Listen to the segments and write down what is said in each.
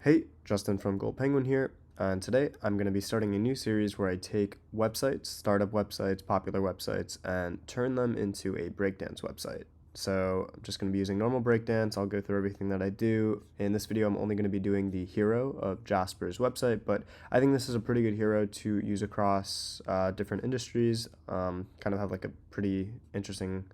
Hey, Justin from Goldpenguin here, and today I'm going to be starting a new series where I take websites, startup websites, popular websites, and turn them into a breakdance website. So I'm just going to be using normal breakdance. I'll go through everything that I do. In this video, I'm only going to be doing the hero of Jasper's website, but I think this is a pretty good hero to use across different industries. Kind of have like a pretty interesting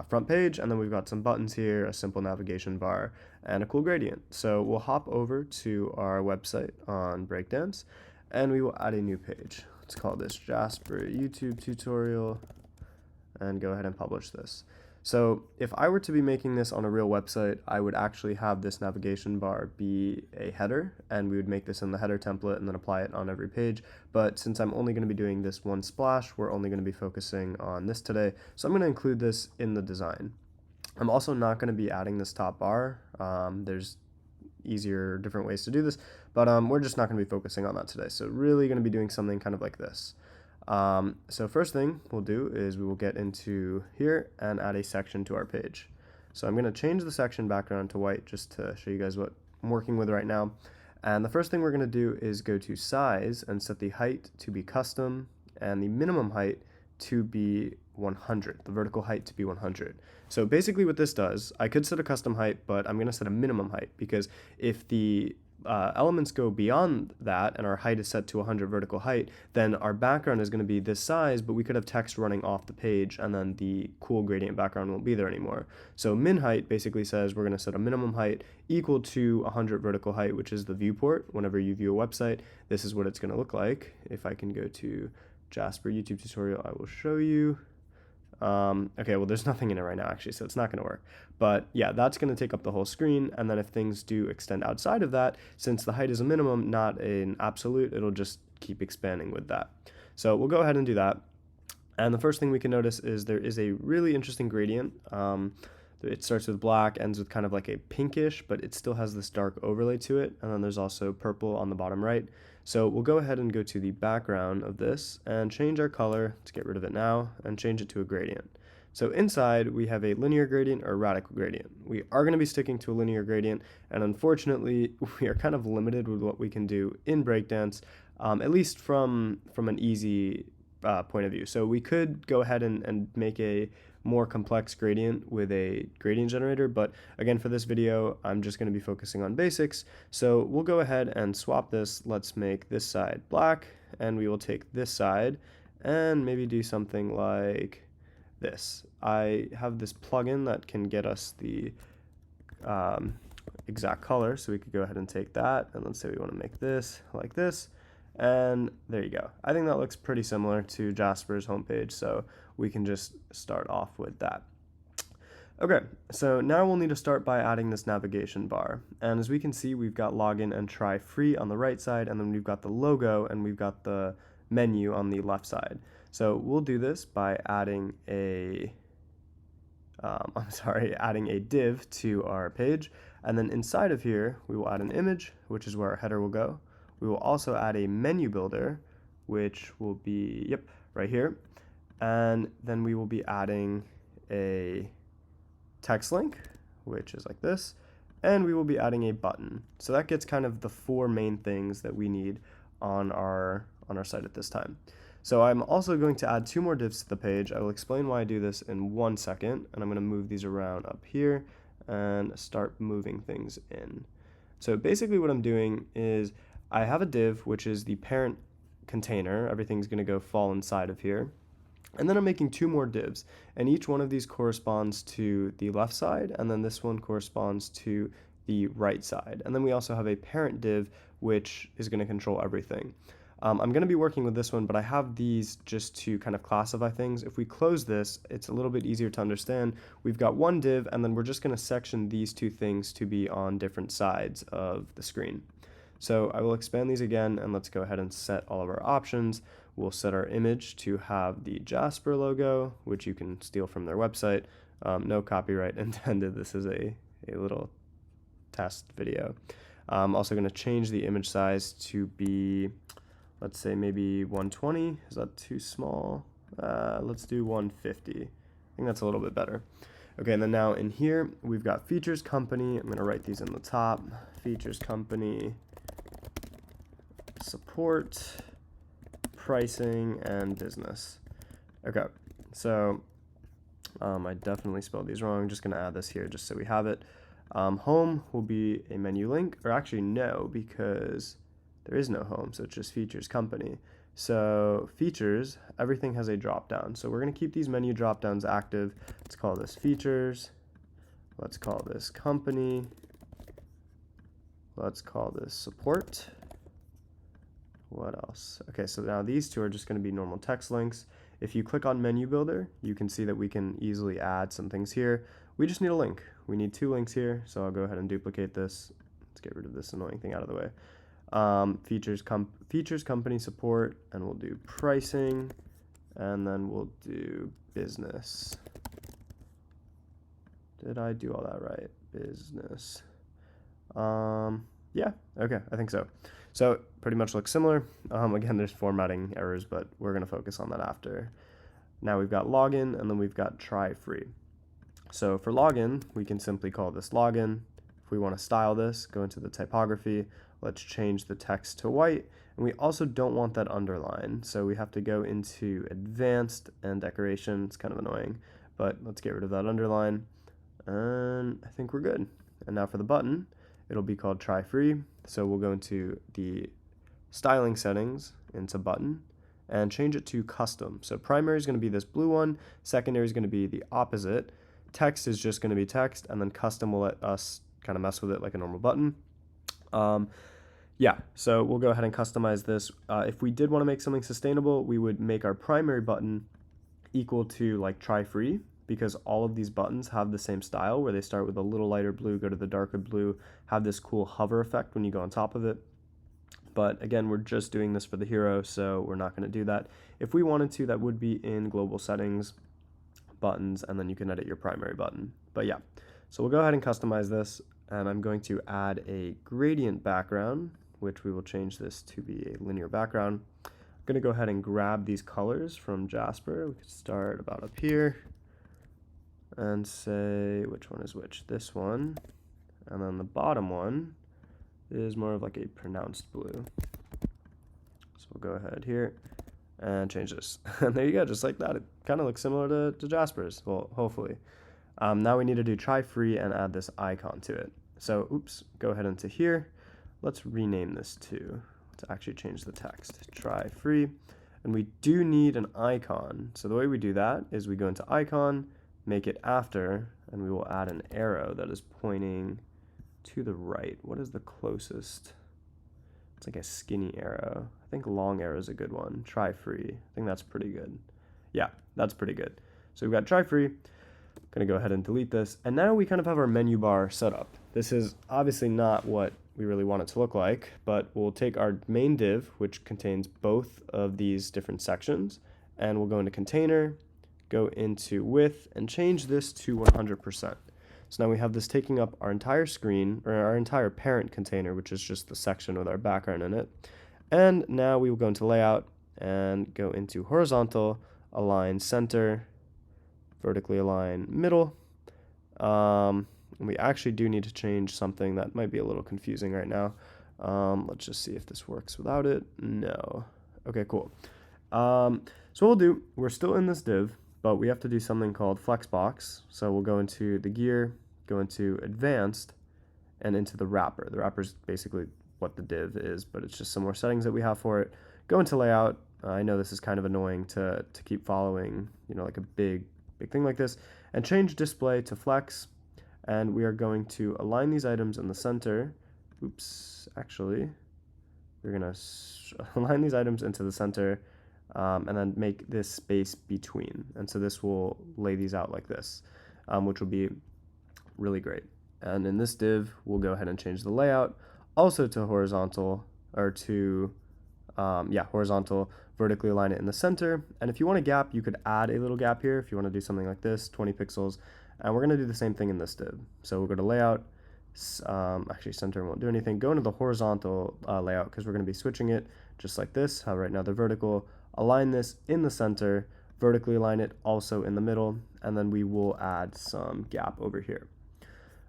front page, and then we've got some buttons here, a simple navigation bar, and a cool gradient. So we'll hop over to our website on Breakdance, and we will add a new page. Let's call this Jasper YouTube tutorial, and go ahead and publish this. So if I were to be making this on a real website, I would actually have this navigation bar be a header, and we would make this in the header template and then apply it on every page. But since I'm only going to be doing this one splash, we're only going to be focusing on this today. So I'm going to include this in the design. I'm also not going to be adding this top bar. There's easier, different ways to do this, but we're just not going to be focusing on that today. So really going to be doing something kind of like this. So first thing we'll do is we will get into here and add a section to our page. So I'm going to change the section background to white just to show you guys what I'm working with right now. And the first thing we're going to do is go to size and set the height to be custom and the minimum height to be 100, the vertical height to be 100. So basically what this does, I could set a custom height, but I'm going to set a minimum height because if the elements go beyond that and our height is set to 100 vertical height, then our background is going to be this size, but we could have text running off the page and then the cool gradient background won't be there anymore. So min height basically says we're going to set a minimum height equal to 100 vertical height, which is the viewport. Whenever you view a website, this is what it's going to look like. If I can go to Jasper YouTube tutorial, I will show you. Okay, well there's nothing in it right now actually, so it's not going to work. But yeah, that's going to take up the whole screen, and then if things do extend outside of that, since the height is a minimum, not an absolute, it'll just keep expanding with that. So we'll go ahead and do that. And the first thing we can notice is there is a really interesting gradient. It starts with black, ends with kind of like a pinkish, but it still has this dark overlay to it. And then there's also purple on the bottom right. So we'll go ahead and go to the background of this and change our color. Let's get rid of it now and change it to a gradient. So inside we have a linear gradient or radical gradient. We are going to be sticking to a linear gradient, and unfortunately we are kind of limited with what we can do in Breakdance, at least from an easy point of view. So we could go ahead and make a more complex gradient with a gradient generator, but again, for this video I'm just going to be focusing on basics. So we'll go ahead and swap this. Let's make this side black, and we will take this side and maybe do something like this. I have this plugin that can get us the exact color, so we could go ahead and take that, and let's say we want to make this like this, and there you go. I think that looks pretty similar to Jasper's homepage, so we can just start off with that. Okay, so now we'll need to start by adding this navigation bar. And as we can see, we've got login and try free on the right side, and then we've got the logo and we've got the menu on the left side. So we'll do this by adding a adding a div to our page, and then inside of here we will add an image, which is where our header will go. We will also add a menu builder, which will be, right here. And then we will be adding a text link, which is like this. And we will be adding a button. So that gets kind of the four main things that we need on our site at this time. So I'm also going to add two more divs to the page. I will explain why I do this in 1 second. And I'm going to move these around up here and start moving things in. So basically what I'm doing is I have a div, which is the parent container. Everything's going to go fall inside of here. And then I'm making two more divs, and each one of these corresponds to the left side, and then this one corresponds to the right side. And then we also have a parent div, which is going to control everything. I'm going to be working with this one, but I have these just to kind of classify things. If we close this, it's a little bit easier to understand. We've got one div, and then we're just going to section these two things to be on different sides of the screen. So I will expand these again, and let's go ahead and set all of our options. We'll set our image to have the Jasper logo, which you can steal from their website. No copyright intended. This is a little test video. I'm also going to change the image size to be, let's say maybe 120. Is that too small? Let's do 150. I think that's a little bit better. Okay, and then now in here, we've got features company. I'm going to write these in the top. Features company, support, pricing, and business. Okay, so I definitely spelled these wrong. I'm just going to add this here just so we have it. Home will be a menu link, or actually no, because there is no home, so it's just features company. So features, everything has a drop down. So we're going to keep these menu drop downs active. Let's call this features. Let's call this company. Let's call this support. What else? Okay, so now these two are just going to be normal text links. If you click on menu builder, you can see that we can easily add some things here. We just need a link. We need 2 links here, so I'll go ahead and duplicate this. Let's get rid of this annoying thing out of the way. Features company support, and we'll do pricing, and then we'll do business. Did I do all that right? Business. Yeah, okay, I think so. So pretty much looks similar. Again, there's formatting errors, but we're gonna focus on that after. Now we've got login, and then we've got try free. So for login, we can simply call this login. If we want to style this, go into the typography. Let's change the text to white. And we also don't want that underline. So we have to go into advanced and decoration. It's kind of annoying, but let's get rid of that underline. And I think we're good. And now for the button, it'll be called try free. So we'll go into the styling settings, into button, and change it to custom. So primary is going to be this blue one. Secondary is going to be the opposite. Text is just going to be text, and then custom will let us kind of mess with it like a normal button. Yeah, so we'll go ahead and customize this. If we did want to make something sustainable, we would make our primary button equal to like try free, because all of these buttons have the same style where they start with a little lighter blue, go to the darker blue, have this cool hover effect when you go on top of it. But again, we're just doing this for the hero, so we're not going to do that. If we wanted to, that would be in global settings, buttons, and then you can edit your primary button. But yeah, so we'll go ahead and customize this, and I'm going to add a gradient background, which we will change this to be a linear background. I'm going to go ahead and grab these colors from Jasper. We could start about up here and say which one is which. This one, and then the bottom one is more of like a pronounced blue. So we'll go ahead here and change this. And there you go, just like that. It kind of looks similar to Jasper's, well, hopefully. Now we need to do try free and add this icon to it. So, oops, go ahead into here. Let's rename this to actually change the text. Try free. And we do need an icon. So the way we do that is we go into icon, make it after, and we will add an arrow that is pointing to the right. What is the closest? It's like a skinny arrow. I think long arrow is a good one. Try free. I think that's pretty good. Yeah, that's pretty good. So we've got try free. I'm gonna go ahead and delete this. And now we kind of have our menu bar set up. This is obviously not what we really want it to look like, but we'll take our main div, which contains both of these different sections, and we'll go into container, go into width, and change this to 100%. So now we have this taking up our entire screen, or our entire parent container, which is just the section with our background in it. And now we will go into layout and go into horizontal, align center, vertically align middle. We actually do need to change something that might be a little confusing right now. Let's just see if this works without it. No. Okay, cool. So what we'll do, we're still in this div, but we have to do something called flexbox. So we'll go into the gear, go into advanced, and into the wrapper. The wrapper is basically what the div is, but it's just some more settings that we have for it. Go into layout. I know this is kind of annoying to keep following, like a big thing like this, and change display to flex. And we are going to align these items in the center. Oops, actually, we're gonna align these items into the center, and then make this space between. And so this will lay these out like this, which will be really great. And in this div, we'll go ahead and change the layout also to horizontal, or to, horizontal, vertically align it in the center. And if you want a gap, you could add a little gap here if you want to do something like this, 20 pixels. And we're going to do the same thing in this div. So we'll go to layout, actually center won't do anything. Go into the horizontal layout, because we're going to be switching it just like this, how right now they're vertical. Align this in the center, vertically align it also in the middle, and then we will add some gap over here.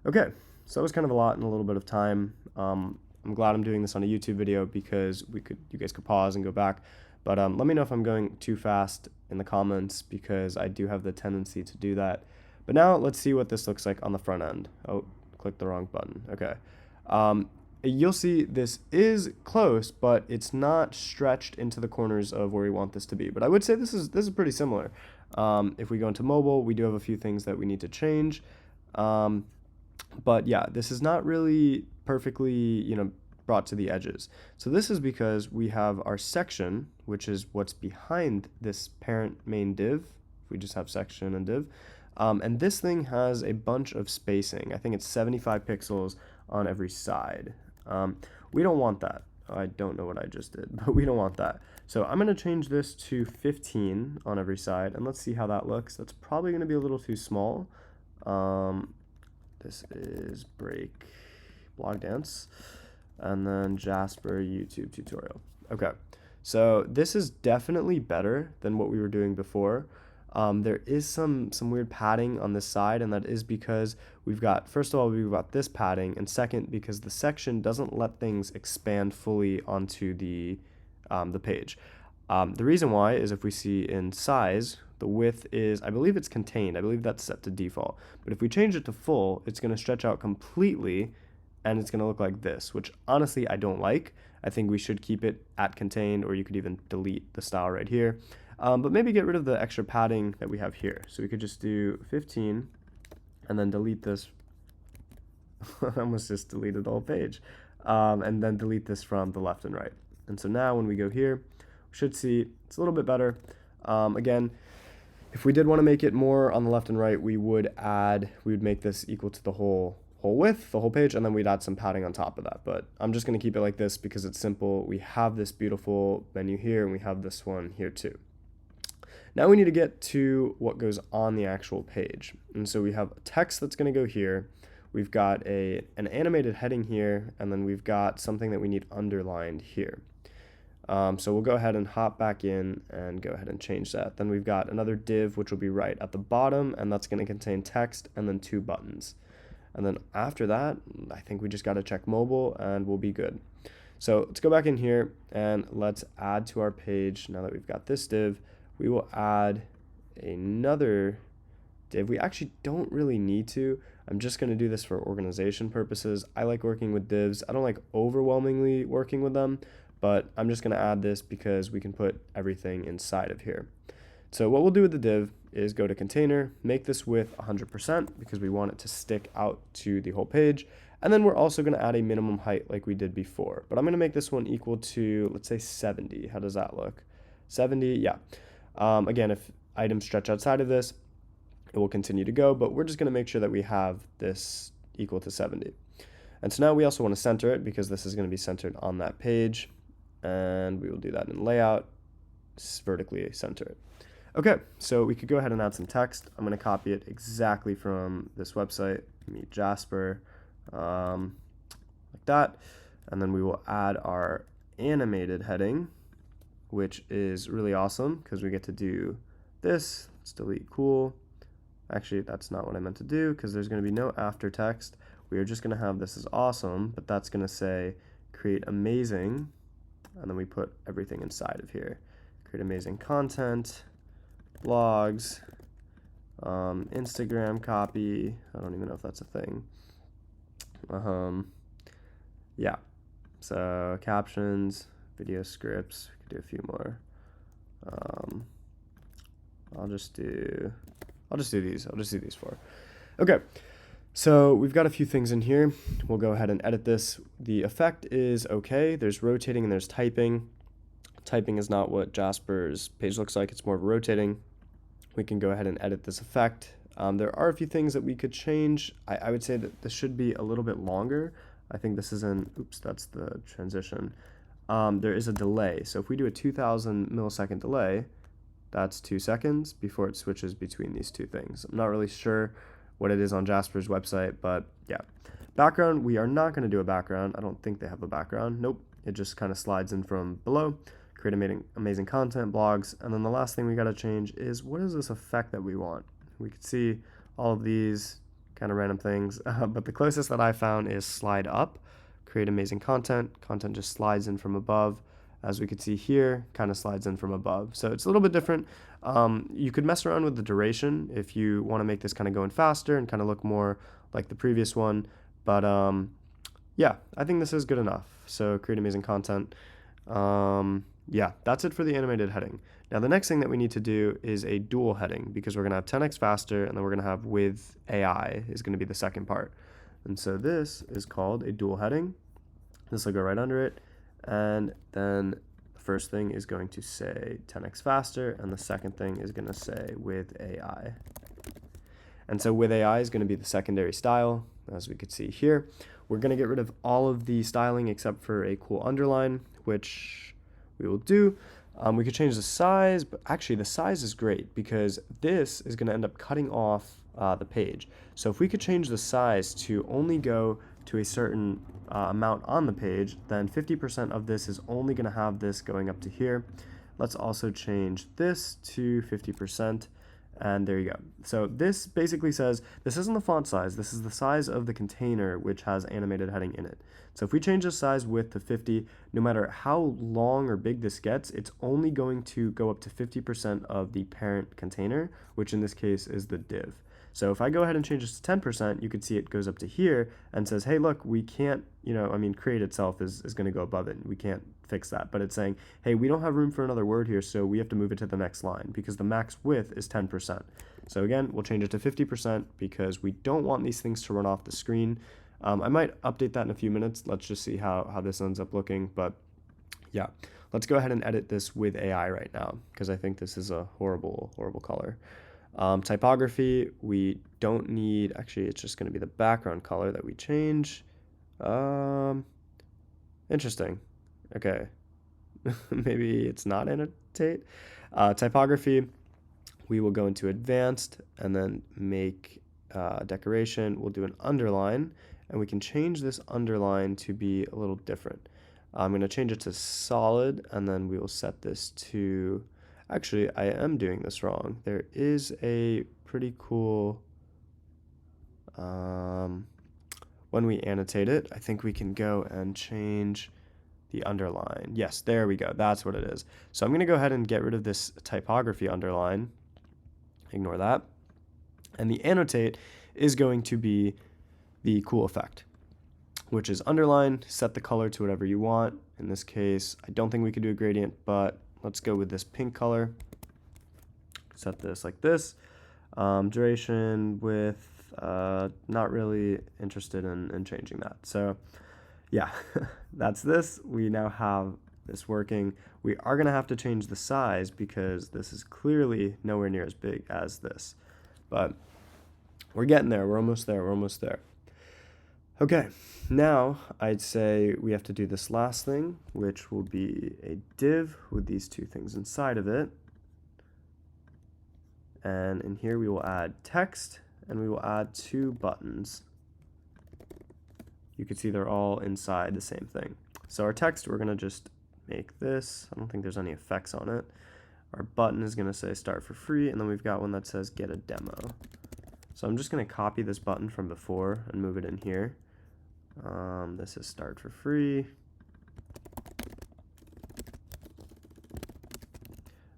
Okay, so that was kind of a lot in a little bit of time. I'm glad I'm doing this on a YouTube video because you guys could pause and go back. But let me know if I'm going too fast in the comments because I do have the tendency to do that. But now let's see what this looks like on the front end. Oh, clicked the wrong button. Okay. You'll see this is close, but it's not stretched into the corners of where we want this to be. But I would say this is pretty similar. If we go into mobile, we do have a few things that we need to change. But yeah, this is not really perfectly, brought to the edges. So this is because we have our section, which is what's behind this parent main div. If we just have section and div. And this thing has a bunch of spacing. I think it's 75 pixels on every side. We don't want that. I don't know what I just did, but we don't want that. So I'm going to change this to 15 on every side, and let's see how that looks. That's probably going to be a little too small. This is Breakdance, and then Jasper YouTube tutorial. Okay, so this is definitely better than what we were doing before. There is some weird padding on this side, and that is because first of all, we've got this padding, and second, because the section doesn't let things expand fully onto the page. The reason why is if we see in size, the width is, I believe it's contained. I believe that's set to default. But if we change it to full, it's going to stretch out completely, and it's going to look like this, which honestly I don't like. I think we should keep it at contained, or you could even delete the style right here. But maybe get rid of the extra padding that we have here. So we could just do 15 and then delete this. I almost just deleted the whole page. And then delete this from the left and right. And so now when we go here, we should see it's a little bit better. Again, if we did want to make it more on the left and right, we would make this equal to the whole width, the whole page, and then we'd add some padding on top of that. But I'm just going to keep it like this because it's simple. We have this beautiful menu here, and we have this one here too. Now we need to get to what goes on the actual page. And so we have text that's going to go here. We've got an animated heading here, and then we've got something that we need underlined here. So we'll go ahead and hop back in and go ahead and change that. Then we've got another div, which will be right at the bottom, and that's going to contain text and then 2 buttons. And then after that, I think we just got to check mobile and we'll be good. So let's go back in here and let's add to our page. Now that we've got this div, we will add another div. We actually don't really need to. I'm just going to do this for organization purposes. I like working with divs. I don't like overwhelmingly working with them, but I'm just going to add this because we can put everything inside of here. So what we'll do with the div is go to container, make this width 100% because we want it to stick out to the whole page. And then we're also going to add a minimum height like we did before. But I'm going to make this one equal to, let's say 70. How does that look? 70, yeah. Again, if items stretch outside of this, it will continue to go, but we're just going to make sure that we have this equal to 70. And so now we also want to center it because this is going to be centered on that page. And we will do that in layout, vertically center it. Okay, so we could go ahead and add some text. I'm going to copy it exactly from this website, meet Jasper, like that. And then we will add our animated heading, which is really awesome because we get to do this. Let's delete cool. Actually, that's not what I meant to do because there's going to be no after text. We are just going to have this is awesome, but that's going to say create amazing. And then we put everything inside of here. Create amazing content, blogs, Instagram copy. I don't even know if that's a thing. Yeah. So captions, video scripts. We could do a few more. I'll just do these. I'll just do these 4. Okay. So we've got a few things in here. We'll go ahead and edit this. The effect is okay. There's rotating and there's typing. Typing is not what Jasper's page looks like. It's more of rotating. We can go ahead and edit this effect. There are a few things that we could change. I would say that this should be a little bit longer. I think this is oops, that's the transition. There is a delay. So if we do a 2000 millisecond delay, that's 2 seconds before it switches between these two things. I'm not really sure what it is on Jasper's website, but yeah. Background, we are not going to do a background. I don't think they have a background. Nope, it just kind of slides in from below. create amazing content, blogs, and then the last thing we got to change is what is this effect that we want? We could see all of these kind of random things, but the closest that I found is slide up, create amazing content. Content just slides in from above. As we could see here, kind of slides in from above. So it's a little bit different. You could mess around with the duration if you want to make this kind of going faster and kind of look more like the previous one. But yeah, I think this is good enough. So create amazing content. Yeah, that's it for the animated heading. Now the next thing that we need to do is a dual heading, because we're going to have 10x faster, and then we're going to have with AI is going to be the second part. And so this is called a dual heading. This will go right under it. And then the first thing is going to say 10x faster, and the second thing is going to say with AI. And so with AI is going to be the secondary style, as we could see here. We're going to get rid of all of the styling except for a cool underline, which we will do. We could change the size, but actually the size is great because this is going to end up cutting off the page. So if we could change the size to only go to a certain amount on the page, then 50% of this is only going to have this going up to here. Let's also change this to 50%, and there you go. So this basically says this isn't the font size, this is the size of the container which has animated heading in it. So if we change the size width to 50, no matter how long or big this gets, it's only going to go up to 50% of the parent container, which in this case is the div. So if I go ahead and change this to 10%, you could see it goes up to here and says, hey, look, we can't, create itself is going to go above it. We can't fix that. But it's saying, hey, we don't have room for another word here, so we have to move it to the next line because the max width is 10%. So again, we'll change it to 50% because we don't want these things to run off the screen. I might update that in a few minutes. Let's just see how this ends up looking. But yeah, let's go ahead and edit this with AI right now because I think this is a horrible, horrible color. Typography, we don't need, actually it's just going to be the background color that we change. Interesting. Okay. Maybe it's not annotate. Typography, we will go into advanced and then make decoration. We'll do an underline, and we can change this underline to be a little different. I'm going to change it to solid, and then we will set this to, actually, I am doing this wrong. There is a pretty cool, when we annotate it, I think we can go and change the underline. Yes, there we go. That's what it is. So I'm going to go ahead and get rid of this typography underline. Ignore that. And the annotate is going to be the cool effect, which is underline, set the color to whatever you want. In this case, I don't think we could do a gradient, but let's go with this pink color. Set this like this. Duration, width, not really interested in changing that. So yeah, that's this. We now have this working. We are going to have to change the size because this is clearly nowhere near as big as this. But we're getting there. We're almost there. We're almost there. Okay, now I'd say we have to do this last thing, which will be a div with these two things inside of it. And in here we will add text, and we will add two buttons. You can see they're all inside the same thing. So our text, we're going to just make this. I don't think there's any effects on it. Our button is going to say start for free, and then we've got one that says get a demo. So I'm just going to copy this button from before and move it in here. This is start for free.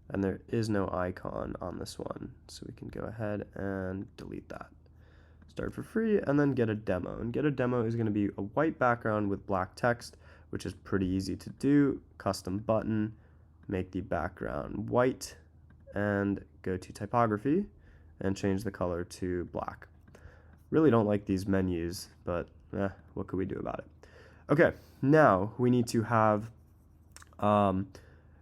And there is no icon on this one, so we can go ahead and delete that. Start for free, and then get a demo. And get a demo is going to be a white background with black text, which is pretty easy to do. Custom button, make the background white, and go to typography and change the color to black. Really don't like these menus, but what could we do about it? Okay, now we need to have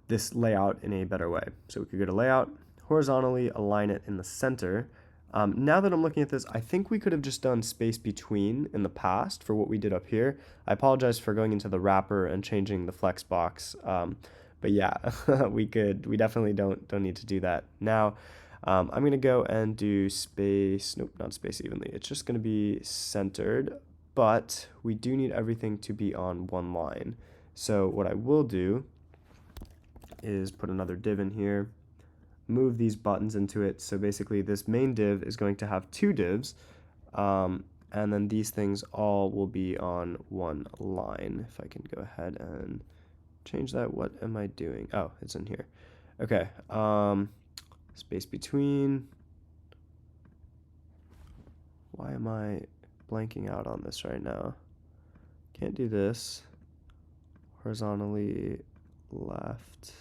this layout in a better way. So we could go to layout, horizontally align it in the center. Now that I'm looking at this, I think we could have just done space between in the past for what we did up here. I apologize for going into the wrapper and changing the flex box. But yeah, we definitely don't need to do that now. I'm going to go and do space, nope, not space evenly. It's just going to be centered, but we do need everything to be on one line. So what I will do is put another div in here, move these buttons into it. So basically this main div is going to have two divs, and then these things all will be on one line. If I can go ahead and change that. What am I doing? Oh, it's in here. Okay. Space between. Why am I blanking out on this right now? Can't do this. Horizontally left.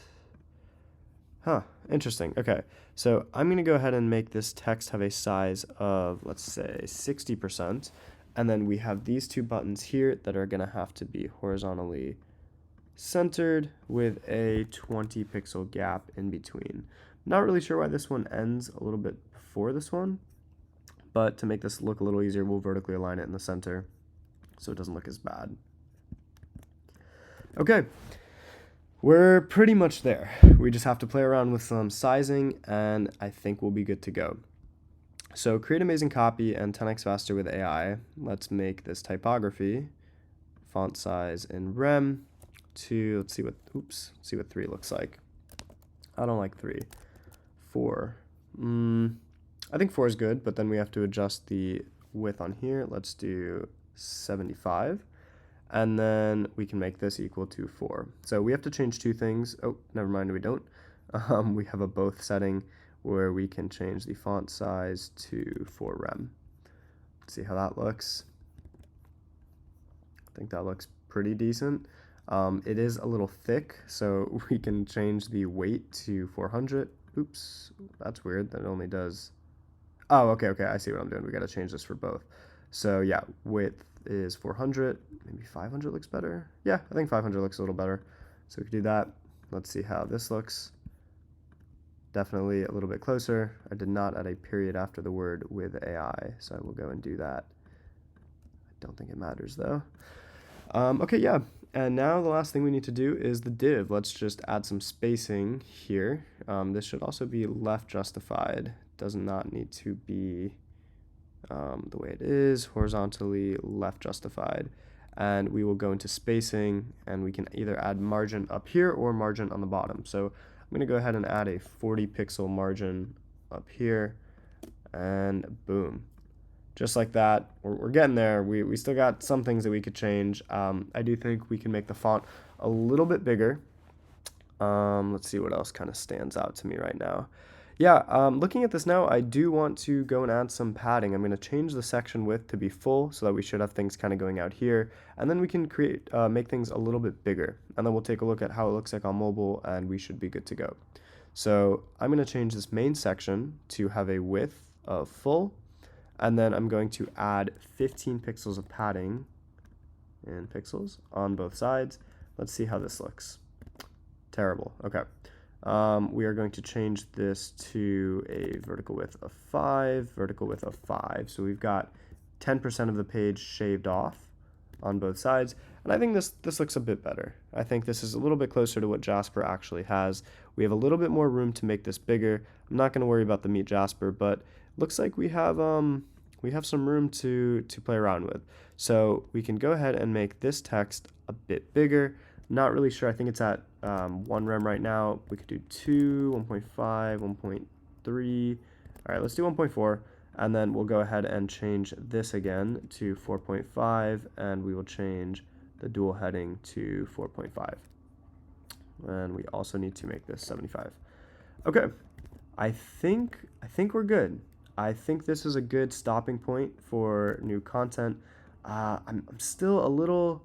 Huh, interesting. Okay, so I'm gonna go ahead and make this text have a size of, let's say, 60%. And then we have these two buttons here that are gonna have to be horizontally centered with a 20 pixel gap in between. Not really sure why this one ends a little bit before this one, but to make this look a little easier, we'll vertically align it in the center so it doesn't look as bad. Okay, we're pretty much there. We just have to play around with some sizing, and I think we'll be good to go. So create amazing copy and 10x faster with AI. Let's make this typography, font size in rem to, let's see what 3 looks like. I don't like 3. 4. I think 4 is good, but then we have to adjust the width on here. Let's do 75. And then we can make this equal to 4. So we have to change two things. Oh, never mind, we don't. We have a both setting where we can change the font size to 4 rem. Let's see how that looks. I think that looks pretty decent. It is a little thick, so we can change the weight to 400. Oops, that's weird. That only does... Oh, okay, I see what I'm doing. We got to change this for both. So yeah, width is 400. Maybe 500 looks better. Yeah, I think 500 looks a little better. So we can do that. Let's see how this looks. Definitely a little bit closer. I did not add a period after the word with AI, so I will go and do that. I don't think it matters though. Okay, yeah. And now the last thing we need to do is the div. Let's just add some spacing here. This should also be left justified. Does not need to be the way it is, horizontally left justified. And we will go into spacing, and we can either add margin up here or margin on the bottom. So I'm going to go ahead and add a 40 pixel margin up here, and boom. Just like that, we're getting there. We still got some things that we could change. I do think we can make the font a little bit bigger. Let's see what else kind of stands out to me right now. Yeah, looking at this now, I do want to go and add some padding. I'm going to change the section width to be full so that we should have things kind of going out here. And then we can make things a little bit bigger. And then we'll take a look at how it looks like on mobile, and we should be good to go. So I'm going to change this main section to have a width of full. And then I'm going to add 15 pixels of padding in pixels on both sides. Let's see how this looks. Terrible. Okay. We are going to change this to a vertical width of 5, vertical width of 5. So we've got 10% of the page shaved off on both sides. And I think this looks a bit better. I think this is a little bit closer to what Jasper actually has. We have a little bit more room to make this bigger. I'm not going to worry about the Meet Jasper, but looks like we have some room to play around with. So we can go ahead and make this text a bit bigger. Not really sure. I think it's at 1 rem right now. We could do 2, 1.5, 1.3. All right, let's do 1.4. And then we'll go ahead and change this again to 4.5. And we will change the dual heading to 4.5. And we also need to make this 75. Okay, I think we're good. I think this is a good stopping point for new content. I'm still a little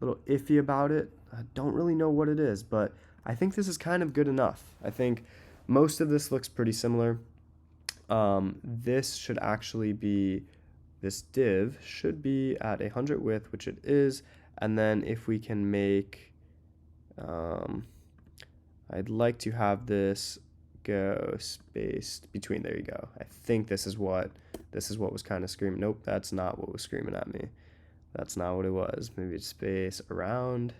iffy about it. I don't really know what it is, but I think this is kind of good enough. I think most of this looks pretty similar. This should actually be, this div should be at 100 width, which it is. And then if we can make, I'd like to have this go spaced between. There you go. I think this is what was kind of screaming. Nope, that's not what was screaming at me. That's not what it was. Maybe it's space around.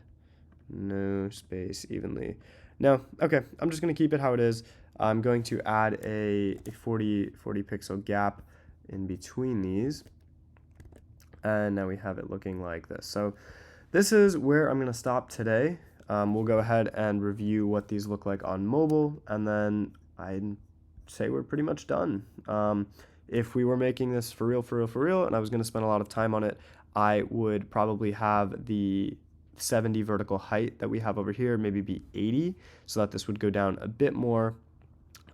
No, space evenly. No, okay, I'm just going to keep it how it is. I'm going to add a 40 pixel gap in between these. And now we have it looking like this. So this is where I'm going to stop today. we'll go ahead and review what these look like on mobile, and then I'd say we're pretty much done. If we were making this for real, and I was going to spend a lot of time on it, I would probably have the 70 vertical height that we have over here maybe be 80, so that this would go down a bit more.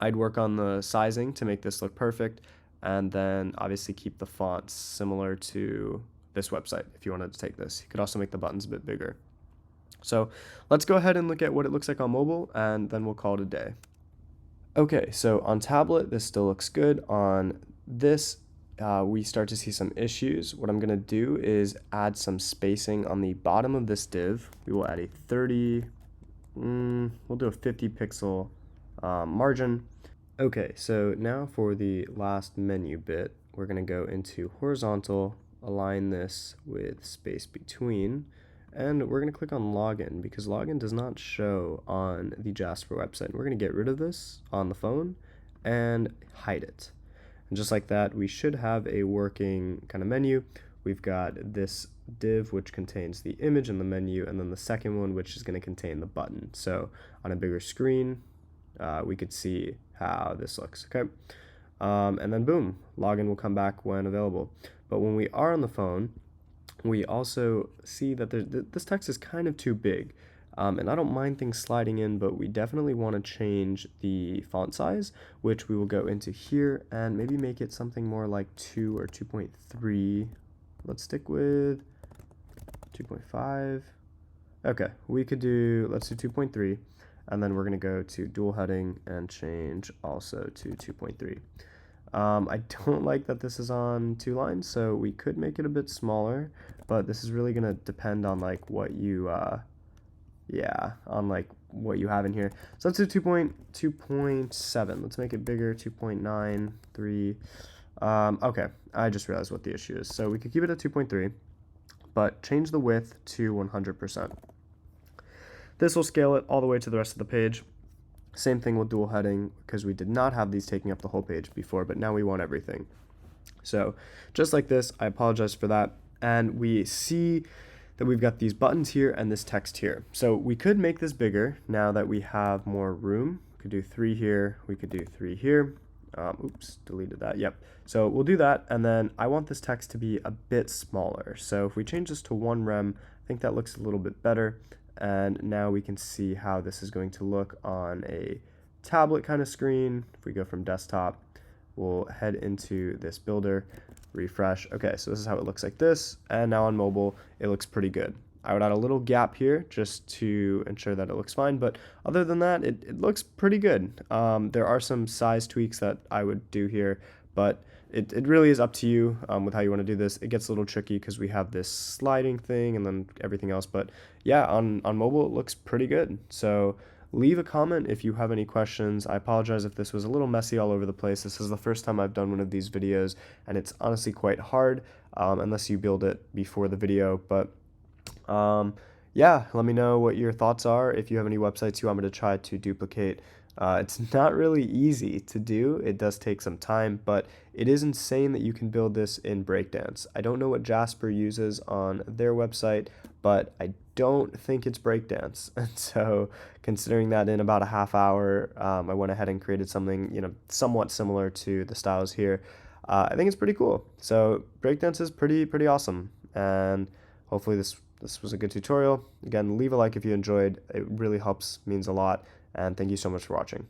I'd work on the sizing to make this look perfect, and then obviously keep the fonts similar to this website if you wanted to take this. You could also make the buttons a bit bigger. So let's go ahead and look at what it looks like on mobile, and then we'll call it a day. Okay, so on tablet, this still looks good. On this, we start to see some issues. What I'm gonna do is add some spacing on the bottom of this div. We will add a 30, we'll do a 50 pixel margin. Okay, so now for the last menu bit, we're gonna go into horizontal, align this with space between, and we're going to click on login because login does not show on the Jasper website. We're going to get rid of this on the phone and hide it. And just like that, we should have a working kind of menu. We've got this div which contains the image and the menu, and then the second one which is going to contain the button. So on a bigger screen, we could see how this looks. Okay, and then boom, login will come back when available. But when we are on the phone, we also see that this text is kind of too big, and I don't mind things sliding in, but we definitely want to change the font size, which we will go into here and maybe make it something more like 2 or 2.3. Let's stick with 2.5. Okay, we could do, let's do 2.3, and then we're going to go to dual heading and change also to 2.3. I don't like that this is on 2 lines, so we could make it a bit smaller, but this is really going to depend on like what you, on like what you have in here. So let's do 2.7. Let's make it bigger, 2.93. Okay, I just realized what the issue is. So we could keep it at 2.3, but change the width to 100%. This will scale it all the way to the rest of the page. Same thing with dual heading, because we did not have these taking up the whole page before, but now we want everything. So just like this, I apologize for that. And we see that we've got these buttons here and this text here. So we could make this bigger now that we have more room. We could do 3 here, we could do 3 here. Oops, deleted that, yep. So we'll do that, and then I want this text to be a bit smaller. So if we change this to 1 rem, I think that looks a little bit better. And now we can see how this is going to look on a tablet kind of screen. If we go from desktop, we'll head into this builder, refresh. Okay, so this is how it looks like this, and now on mobile, it looks pretty good. I would add a little gap here just to ensure that it looks fine, but other than that, it looks pretty good. There are some size tweaks that I would do here, but it really is up to you with how you want to do this. It gets a little tricky because we have this sliding thing and then everything else, but yeah, on mobile it looks pretty good. So leave a comment if you have any questions. I apologize if this was a little messy all over the place. This is the first time I've done one of these videos, and it's honestly quite hard unless you build it before the video, but yeah, let me know what your thoughts are. If you have any websites you want me to try to duplicate, it's not really easy to do. It does take some time, but it is insane that you can build this in Breakdance. I don't know what Jasper uses on their website, but I don't think it's Breakdance. And so considering that in about a half hour, I went ahead and created something, somewhat similar to the styles here. I think it's pretty cool. So Breakdance is pretty awesome, and hopefully this was a good tutorial. Again, leave a like if you enjoyed. It really helps, means a lot, and thank you so much for watching.